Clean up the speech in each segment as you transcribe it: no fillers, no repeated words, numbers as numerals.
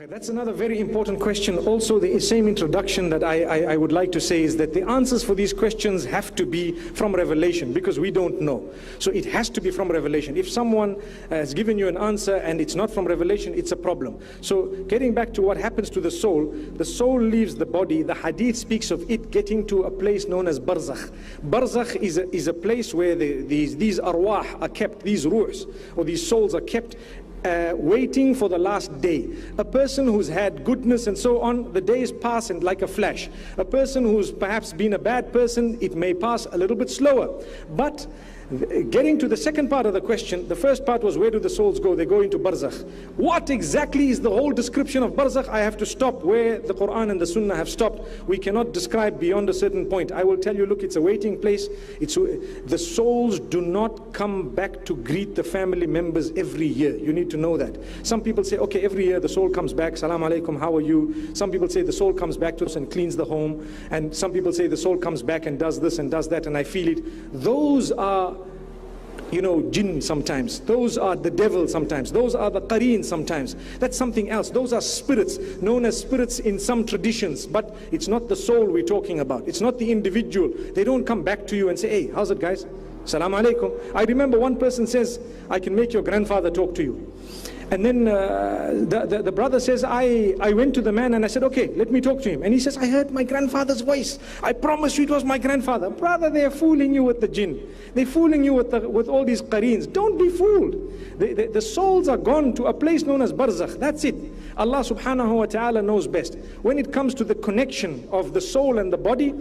That's another very important question. Also, the same introduction that I would like to say is that the answers for these questions have to be from revelation, because we don't know. So it has to be from revelation. If someone has given you an answer and it's not from revelation, it's a problem. So getting back to what happens to the soul leaves the body. The hadith speaks of it getting to a place known as barzakh. Barzakh is a place where these arwah are kept, these ruhs or these souls are kept, waiting for the last day. A person who's had goodness and so on, the days pass and like a flash. A person who's perhaps been a bad person, it may pass a little bit slower. But getting to the second part of the question, the first part was, where do the souls go? They go into barzakh. What exactly is the whole description of barzakh? I have to stop where the Quran and the Sunnah have stopped. We cannot describe beyond a certain point. I will tell you, look, it's a waiting place. The souls do not come back to greet the family members every year. You need to know that. Some people say, okay, every year the soul comes back, salam alaikum, how are you? Some people say the soul comes back to us and cleans the home. And some people say the soul comes back and does this and does that, and I feel it. Those are, jinn sometimes. Those are the devil sometimes. Those are the qareen sometimes. That's something else. Those are spirits, known as spirits in some traditions. But it's not the soul we're talking about. It's not the individual. They don't come back to you and say, hey, how's it, guys? Salam alaikum. I remember one person says, I can make your grandfather talk to you. And then the brother says, I went to the man and I said, okay, let me talk to him. And he says, I heard my grandfather's voice. I promise you it was my grandfather. Brother, they're fooling you with the jinn. They're fooling you with all these qareens. Don't be fooled. The souls are gone to a place known as barzakh. That's it. Allah subhanahu wa ta'ala knows best. When it comes to the connection of the soul and the body,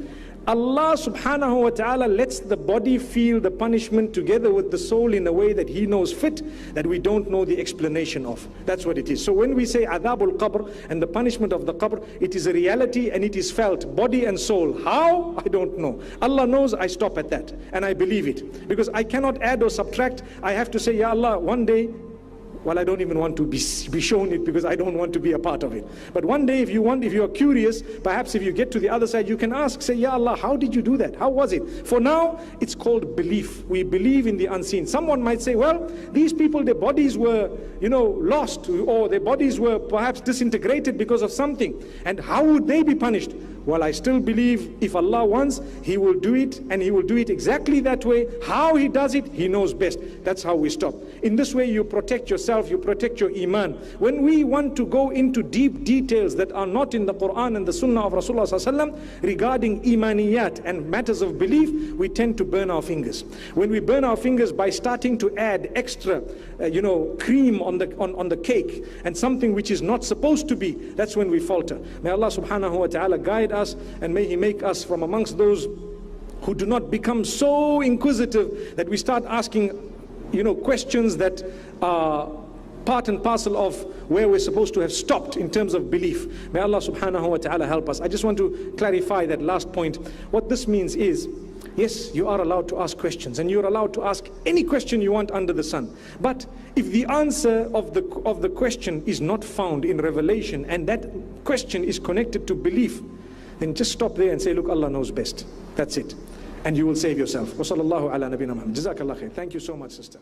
Allah subhanahu wa ta'ala lets the body feel the punishment together with the soul in a way that He knows fit, that we don't know the explanation of. That's what it is. So when we say adhabul qabr and the punishment of the qabr, it is a reality and it is felt, body and soul. How? I don't know. Allah knows. I stop at that and I believe it, because I cannot add or subtract. I have to say, Ya Allah, one day, well, I don't even want to be shown it, because I don't want to be a part of it. But one day, if you are curious, perhaps if you get to the other side, you can ask, say, Ya Allah, how did you do that? How was it? For now, it's called belief. We believe in the unseen. Someone might say, well, these people, their bodies were, lost, or their bodies were perhaps disintegrated because of something. And how would they be punished? Well, I still believe if Allah wants, He will do it, and He will do it exactly that way. How He does it, He knows best. That's how we stop. In this way, you protect yourself, you protect your iman. When we want to go into deep details that are not in the Quran and the Sunnah of Rasulullah ﷺ regarding imaniyat and matters of belief, we tend to burn our fingers. When we burn our fingers by starting to add extra, cream on the cake and something which is not supposed to be, that's when we falter. May Allah subhanahu wa ta'ala guide us, and may He make us from amongst those who do not become so inquisitive that we start asking questions that are part and parcel of where we're supposed to have stopped in terms of belief. May Allah subhanahu wa ta'ala help us. I just want to clarify that last point. What this means is, yes, you are allowed to ask questions, and you're allowed to ask any question you want under the sun. But if the answer of the question is not found in revelation, and that question is connected to belief, then just stop there and say, look, Allah knows best. That's it. And you will save yourself. Wa sallallahu ala nabina Muhammad. Jazakallah khair. Thank you so much, sister.